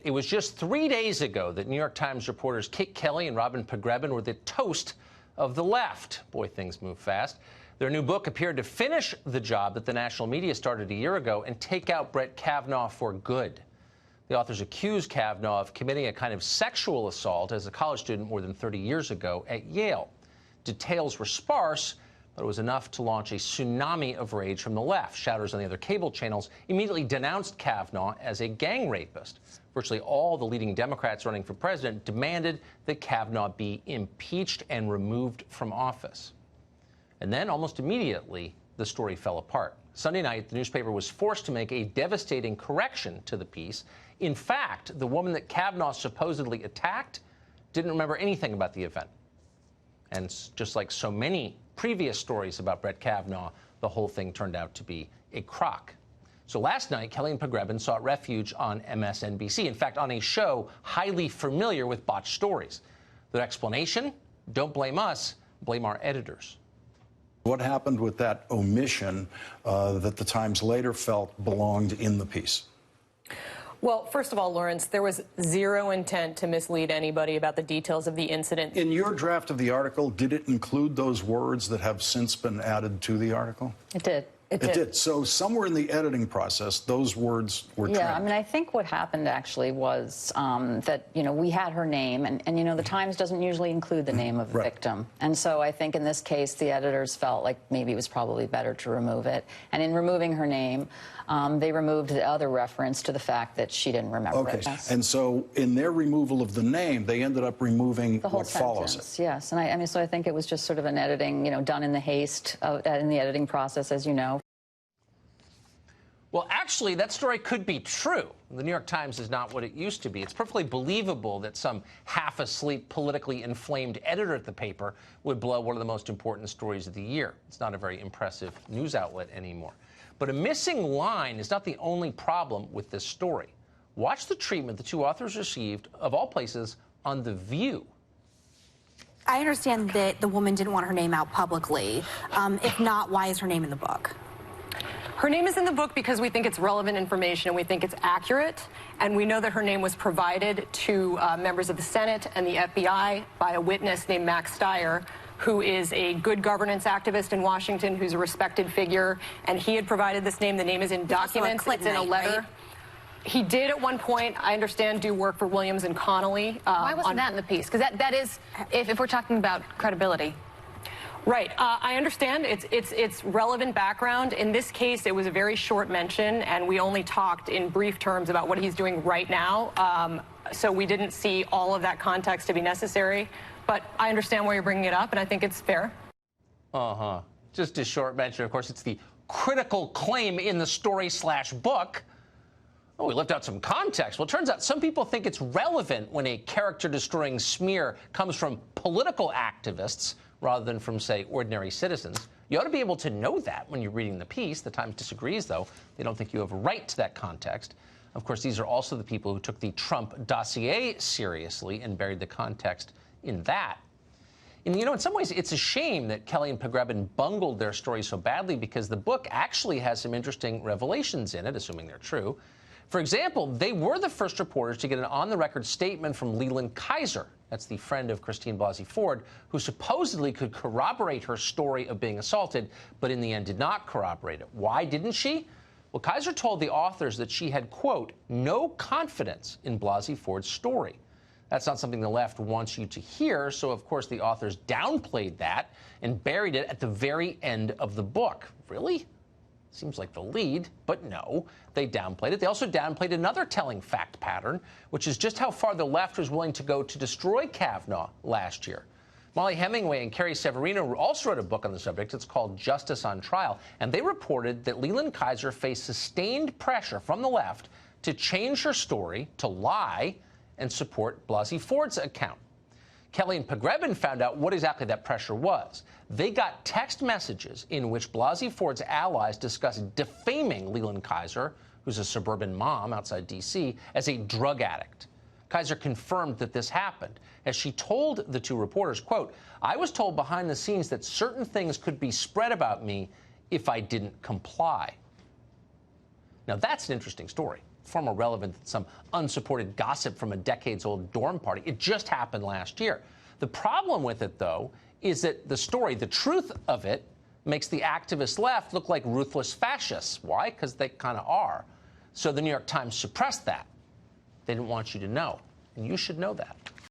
It was just 3 days ago that New York Times reporters Kate Kelly and Robin Pogrebin were the toast of the left. Boy, things move fast. Their new book appeared to finish the job that the national media started a year ago and take out Brett Kavanaugh for good. The authors accuse Kavanaugh of committing a kind of sexual assault as a college student more than 30 years ago at Yale. Details were sparse, but it was enough to launch a tsunami of rage from the left. Shouters on the other cable channels immediately denounced Kavanaugh as a gang rapist. Virtually all the leading Democrats running for president demanded that Kavanaugh be impeached and removed from office. And then, almost immediately, the story fell apart. Sunday night, the newspaper was forced to make a devastating correction to the piece. In fact, the woman that Kavanaugh supposedly attacked didn't remember anything about the event. And just like so many previous stories about Brett Kavanaugh, the whole thing turned out to be a crock. So last night, Kelly and Pogrebin sought refuge on MSNBC, in fact, on a show highly familiar with botched stories. Their explanation? Don't blame us, blame our editors. What happened with that omission that the Times later felt belonged in the piece? Well, first of all, Lawrence, there was zero intent to mislead anybody about the details of the incident. In your draft of the article, did it include those words that have since been added to the article? It did. It did. So somewhere in the editing process, those words were trimmed. Yeah, I mean, I think what happened actually was that, we had her name, and the Times doesn't usually include the name of the victim. And so I think in this case, the editors felt like maybe it was probably better to remove it. And in removing her name, they removed the other reference to the fact that she didn't remember it. And so in their removal of the name, they ended up removing the whole what follows it. Yes, and I mean, so I think it was just sort of an editing, done in the haste in the editing process, as you know. Well, actually, that story could be true. The New York Times is not what it used to be. It's perfectly believable that some half-asleep, politically inflamed editor at the paper would blow one of the most important stories of the year. It's not a very impressive news outlet anymore. But a missing line is not the only problem with this story. Watch the treatment the two authors received, of all places, on The View. I understand that the woman didn't want her name out publicly. If not, why is her name in the book? Her name is in the book because we think it's relevant information and we think it's accurate. And we know that her name was provided to members of the Senate and the FBI by a witness named Max Steyer, who is a good governance activist in Washington, who's a respected figure. And he had provided this name. The name is in documents. It's in a letter. Right? He did at one point, I understand, do work for Williams and Connolly. Why wasn't that in the piece? Because that is, if we're talking about credibility. Right. I understand it's relevant background. In this case, it was a very short mention, and we only talked in brief terms about what he's doing right now. So we didn't see all of that context to be necessary. But I understand why you're bringing it up, and I think it's fair. Just a short mention. Of course, it's the critical claim in the story/book. Oh, we left out some context. Well, it turns out some people think it's relevant when a character-destroying smear comes from political activists rather than from, say, ordinary citizens. You ought to be able to know that when you're reading the piece. The Times disagrees, though. They don't think you have a right to that context. Of course, these are also the people who took the Trump dossier seriously and buried the context in that. And, in some ways, it's a shame that Kelly and Pogrebin bungled their story so badly, because the book actually has some interesting revelations in it, assuming they're true. For example, they were the first reporters to get an on-the-record statement from Leland Kaiser. That's the friend of Christine Blasey Ford, who supposedly could corroborate her story of being assaulted, but in the end did not corroborate it. Why didn't she? Well, Kaiser told the authors that she had, quote, no confidence in Blasey Ford's story. That's not something the left wants you to hear, so of course the authors downplayed that and buried it at the very end of the book. Really? Seems like the lead, but no, they downplayed it. They also downplayed another telling fact pattern, which is just how far the left was willing to go to destroy Kavanaugh last year. Molly Hemingway and Carrie Severino also wrote a book on the subject. It's called Justice on Trial, and they reported that Leland Kaiser faced sustained pressure from the left to change her story, to lie, and support Blasey Ford's account. Kelly and Pogrebin found out what exactly that pressure was. They got text messages in which Blasey Ford's allies discussed defaming Leland Kaiser, who's a suburban mom outside D.C., as a drug addict. Kaiser confirmed that this happened, as she told the two reporters, quote, I was told behind the scenes that certain things could be spread about me if I didn't comply. Now, that's an interesting story. far more relevant than some unsupported gossip from a decades-old dorm party. It just happened last year. The problem with it, though, is that the story, the truth of it, makes the activist left look like ruthless fascists. Why? Because they kind of are. So the New York Times suppressed that. They didn't want you to know, and you should know that.